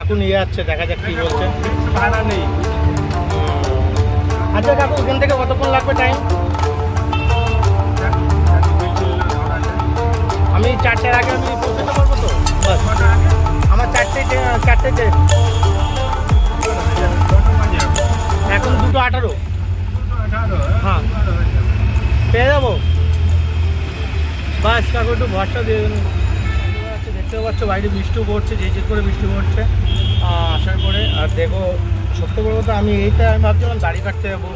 কাকু নিয়ে যাচ্ছে, দেখা যাক কি বলছে। ভাড়া নেই। আচ্ছা কাকু, ওখান থেকে কতক্ষণ লাগবে টাইম? আমি 4টার আগে আমি পৌঁছাতে পারবো তো? বাস, আমার 4টে এখন 2:18। হ্যাঁ, পেয়ে যাবো। বাস কাকু, একটু ভরসা দিয়ে দেবেন। দেখতে পাচ্ছ বাইরে বৃষ্টি পড়ছে, ঝিঝির করে বৃষ্টি পড়ছে। আসার পরে আর দেখো, সত্যি বলবো তো আমি আমি ভাবছিলাম দাড়ি কাটতে যাবো।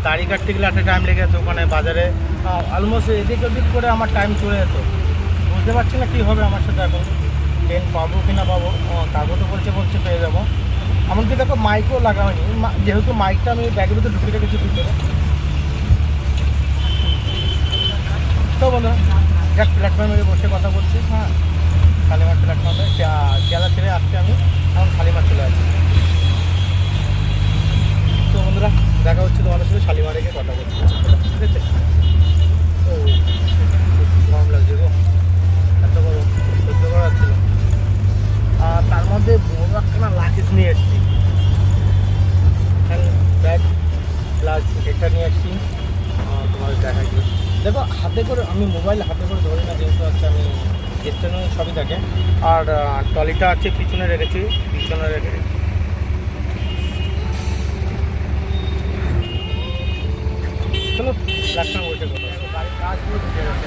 দাড়ি কাটতে গেলে একটা টাইম লেগে যেত ওখানে বাজারে, অলমোস্ট এদিক ওদিক করে আমার টাইম চলে যেত। বুঝতে পারছি না কী হবে আমার সাথে এখন, ট্রেন পাবো কি না পাবো। কাকু তো বলছে পেয়ে যাবো। এমনকি দেখো মাইকও লাগা হয়নি, যেহেতু মাইকটা আমি ব্যাগের ভিতরে ঢুকে রেখেছি ভিতরে। তো বন্ধুরা, এক প্ল্যাটফর্মে বসে কথা বলছি। হ্যাঁ, শালিমার প্ল্যাটফর্মে জেলা ছেড়ে আসছে আমি, এখন শালিমার চলে আসছি। তো বন্ধুরা, দেখা হচ্ছে তোমাদের সাথে শালিমারে গিয়ে কথা বলছি, ঠিক আছে? তো গরম লাগছে গো, এত বড় সহ্য করা যাচ্ছিল। আর তার মধ্যে বড় একটা লাকিস নিয়ে এসেছি, ব্যাগ প্লাস এটা নিয়ে এসেছি। তোমাদের দেখাই দিই। দেখো হাতে করে, আমি মোবাইল হাতে করে ধরি না, যেহেতু হচ্ছে আমি স্টেশনে সবই থাকে। আর ট্রলিটা আছে পিছনে রেখেছি, চলো প্ল্যাটফর্মে বসে কথা, গাড়ির কাজগুলো ঢুকে গেছে।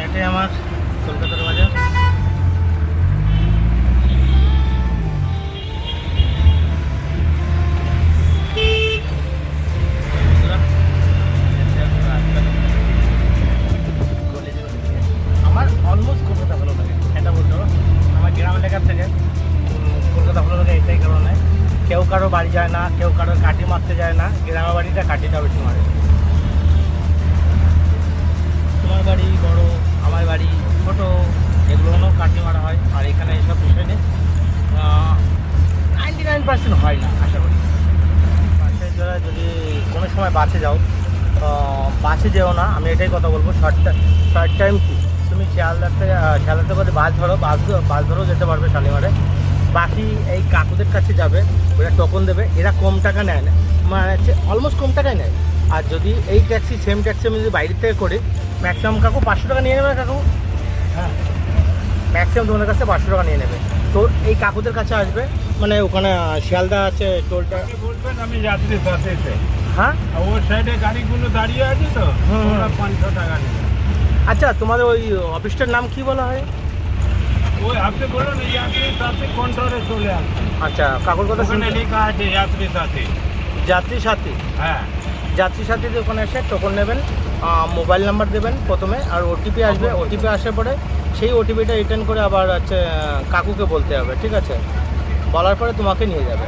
এটাই আমার কলকাতার বাজার। আমার অলমোস্ট কলকাতা ভালো লাগে, এটা বলতে পারো। আমার গ্রাম এলাকার থেকে কলকাতা ভালো লাগে এটাই কারণে। কেউ কারো বাড়ি যায় না, কেউ কারোর কাঠি মারতে যায় না। গ্রামের বাড়িটা কাঠিটা বেশি মারে। তোমার বাড়ি বড়, আমার বাড়ি ছোটো, এগুলোও কাঠি মারা হয়। আর এখানে এইসব বিষয় নেই, 99% হয় না আশা করি। বাসে যারা যদি কোনো সময় বাসে যাও, বাসে যেও না, আমি এটাই কথা বলবো। শর্ট টাইম কি তুমি শিয়ালদাতে করে বাস ধরেও যেতে পারবে শালিমারে। বাকি এই কাকুদের কাছে যাবে, ওরা টোকন দেবে, এরা কম টাকা নেয় না, মানে অলমোস্ট কম টাকায় নেয়। আর যদি এই ট্যাক্সি সেম ট্যাক্সি আমি যদি বাইরের থেকে করি, ম্যাক্সিমাম কাকু 500 টাকা নিয়ে নেবে কাকু। হ্যাঁ, ম্যাক্সিমাম তোমাদের কাছে 500 টাকা নিয়ে নেবে। তো এই কাকুদের কাছে আসবে, মানে ওখানে শিয়ালদা আছে টোলটা। বলবেন আমি যাত্রী বাসেতে। হ্যাঁ, ওর সাইডে গাড়িগুলো দাঁড়িয়ে আছে তো, ওরা 500 টাকা নেবে। আচ্ছা, তোমাদের ওই অফিসটার নাম কি বলা হয়? ওই আপনি বলুন যাত্রী সাথী কন্ট্রোলে চলে আসবে। আচ্ছা, কাকুর কথা ওখানে শুনে লেখা আছে যাত্রী সাথী। যাত্রী সাথী। হ্যাঁ, যাত্রী সাথীতে ওখানে এসে টোকন নেবেন, মোবাইল নাম্বার দেবেন প্রথমে, আর ওটিপি আসবে। ওটিপি আসার পরে সেই ওটিপিটা রিটার্ন করে আবার হচ্ছে কাকুকে বলতে হবে, ঠিক আছে? বলার পরে তোমাকে নিয়ে যাবে,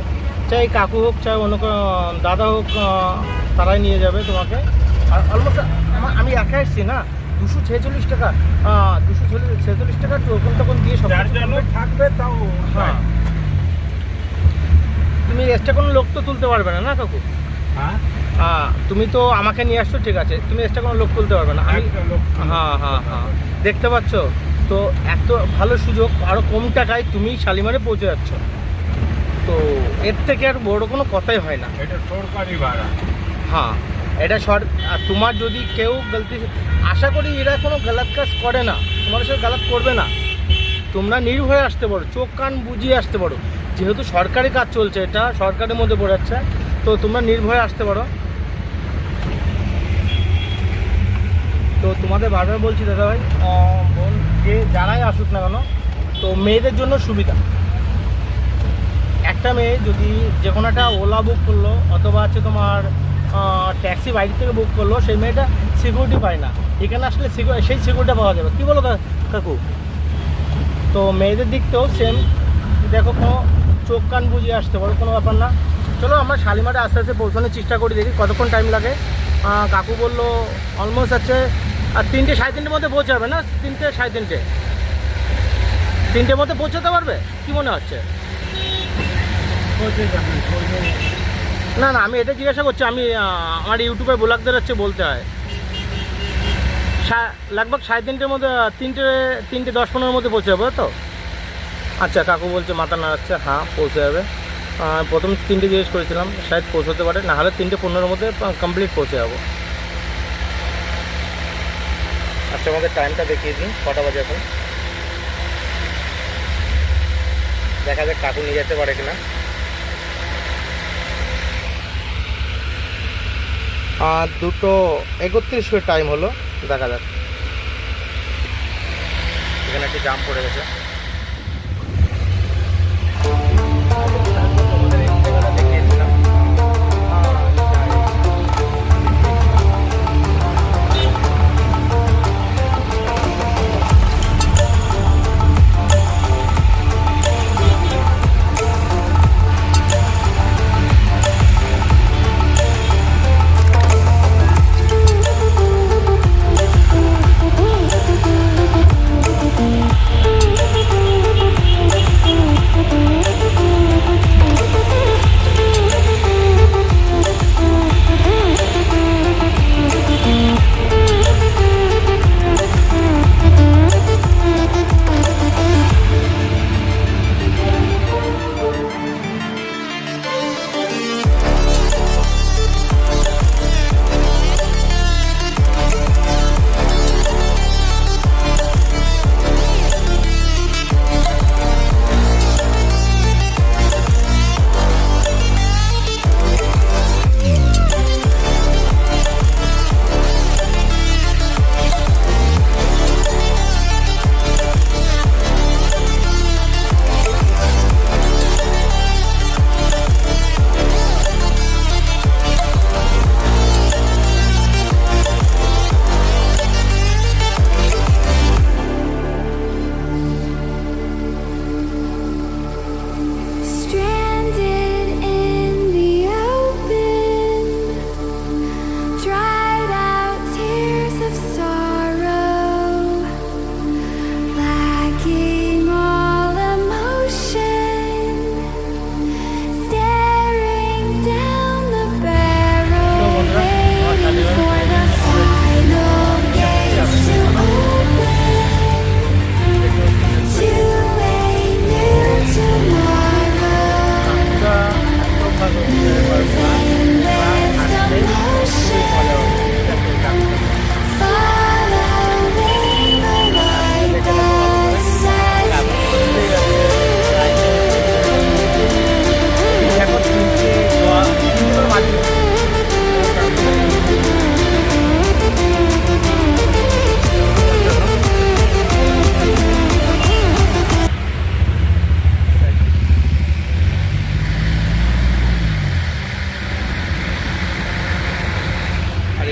চাই কাকু হোক চাই অন্য দাদা হোক, তারাই নিয়ে যাবে তোমাকে। আর অলমোস্ট আমি একা এসেছি না, 246 টাকা, 246 টাকা টোকন দিয়ে সব থাকবে তাও। হ্যাঁ, তুমি এক্সট্রা কোনো লোক তো তুলতে পারবে না, না কাকু? হ্যাঁ, তুমি তো আমাকে নিয়ে আসছো, ঠিক আছে, তুমি এক্সট্রা কোনো লোক তুলতে পারবে না। আমি হ্যাঁ, দেখতে পাচ্ছ তো, এত ভালো সুযোগ, আরও কম টাকায় তুমি শালিমারে পৌঁছে যাচ্ছ। তো এর থেকে আর বড় কোনো কথাই হয় না। এটা সরকারি ভাড়া। হ্যাঁ, এটা তোমার যদি কেউ গলতি, আশা করি এরা কোনো গলত কাজ করে না, তোমার সাথে গলত করবে না। তোমরা নির্ভয়ে আসতে পারো, চোখ কান বুঝিয়ে আসতে পারো, যেহেতু সরকারি কাজ চলছে, এটা সরকারের মধ্যে পড়ে যাচ্ছে, তো তোমরা নির্ভয়ে আসতে পারো। তো তোমাদের বারবার বলছি দাদাভাই, বোন, যে যারাই আসুক না কেন, তো মেয়েদের জন্য সুবিধা। একটা মেয়ে যদি যে কোনো একটা ওলা বুক করলো অথবা হচ্ছে তোমার ট্যাক্সি বাইরে থেকে বুক করলো, সেই মেয়েটা সিকিউরিটি পায় না। এখানে আসলে সেই সিকিউরিটি পাওয়া যাবে। কী বলো কাকু? তো মেয়েদের দিক থেকেও সেম, দেখো কোনো চোখ কান বুঝিয়ে আসতে পারো, কোনো ব্যাপার না। চলো আমরা শালিমারে আস্তে আস্তে পৌঁছানোর চেষ্টা করি, দেখি কতক্ষণ টাইম লাগে। কাকু বললো অলমোস্ট আছে আর 3টে 3:30 মধ্যে পৌঁছাবে না? 3টে 3:30, 3টের মধ্যে পৌঁছাতে পারবে কি মনে হচ্ছে? না না, আমি এটা জিজ্ঞাসা করছি, আমি আমার ইউটিউবে ব্লগদের হচ্ছে বলতে হয় लगभग 3:30 মধ্যে 3টে 10-15 মধ্যে পৌঁছে যাবে তো? আচ্ছা, কাকু বলছে মাথা নাড়াচ্ছে, হ্যাঁ পৌঁছে যাবে। প্রথম 3টে জিজ্ঞেস করেছিলাম, শায়দ পৌঁছতে পারে, না হলে 3:15 মধ্যে কমপ্লিট পৌঁছে যাবো। আচ্ছা, আমাদের টাইমটা দেখিয়ে দিন, কটা বাজে এখন, দেখা যাক কাকু নিয়ে যেতে পারে কিনা। 2:31 টাইম হলো, দেখা যাক। এখানে একটি জাম পড়ে গেছে।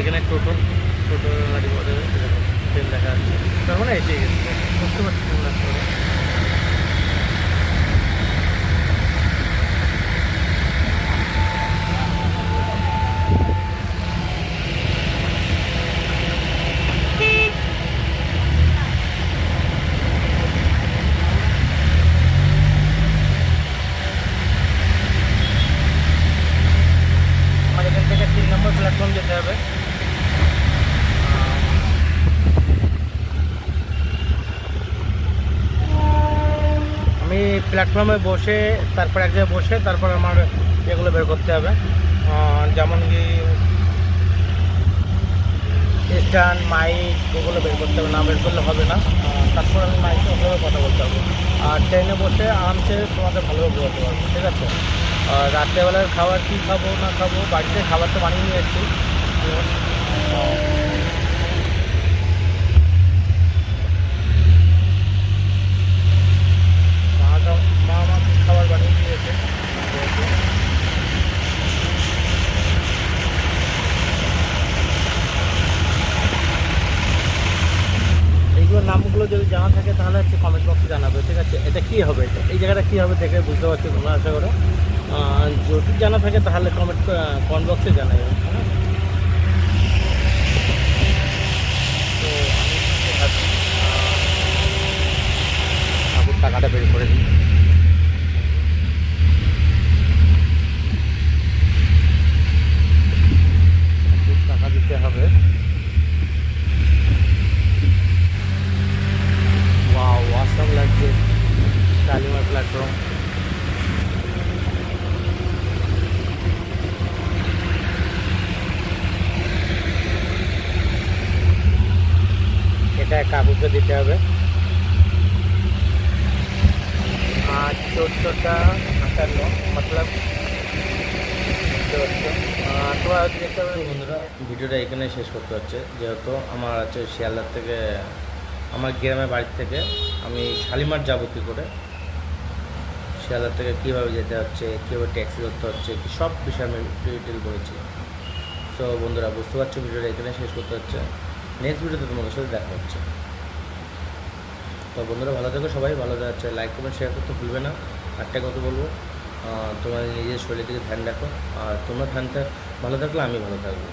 এখানে টোটো গাড়ি বলে ট্রেন দেখা যাচ্ছে, তার মানে এসে গেছে, বুঝতে পারছি ট্রেন আসতে হবে। আমার এখান থেকে 3 নম্বর প্ল্যাটফর্ম যেতে হবে। আমি প্ল্যাটফর্মে বসে তারপর এক জায়গায় বসে তারপর আমার এগুলো বের করতে হবে, যেমন কি স্ট্যান্ড, মাইক, ওগুলো বের করতে হবে, না বের করলে হবে না। তারপর আমি মাইকে ওগুলো কথা বলতে হবে। আর ট্রেনে বসে আরামসে তোমাদের ভালোভাবে বলতে পারবো, ঠিক আছে? আর রাত্রেবেলার খাবার কী খাবো না খাবো, বাড়িতে খাবার তো বানিয়ে নিয়ে এসেছি। মা আমাকে খাবার বানিয়ে দিয়েছে। এইগুলোর নামগুলো যদি জানা থাকে তাহলে হচ্ছে কমেন্ট বক্সে জানাবে, ঠিক আছে? এটা কী হবে, এই জায়গাটা কী হবে দেখে বুঝতে পারছি তোমরা, আশা করো। যদি জানা থাকে তাহলে কমেন্ট বক্সে জানাই। তো আমি ঠাকুর টাকাটা বের করে দিই। টাকা দিতে হবে। ওয়াও, অসাম লাগছে শালিমার প্ল্যাটফর্ম। এটা কাকুকে দিতে হবে। আর 14:58 মতলব 14। তো দেখতে হবে বন্ধুরা, ভিডিওটা এখানে শেষ করতে হচ্ছে, যেহেতু আমার হচ্ছে শিয়ালদার থেকে, আমার গ্রামের বাড়ির থেকে আমি শালিমার যাবো কী করে, শিয়ালদার থেকে কীভাবে যেতে হচ্ছে, কীভাবে ট্যাক্সি ধরতে হচ্ছে, কি সব বিষয়ে আমি ডিটেল করেছি। সো বন্ধুরা বুঝতে পারছো, ভিডিওটা এখানে শেষ করতে হচ্ছে। নেক্সট ভিডিওতে তোমাদের সাথে দেখা হচ্ছে। তো বন্ধুরা ভালো থেকো, সবাই ভালো যাচ্ছে, লাইক কমেন্ট শেয়ার করতে ভুলবে না। একটা কথা বলবো, তোমাদের নিজের শরীরের দিকে ধ্যান রাখো, আর তোমরা ভালো থাকলে আমি ভালো থাকবো।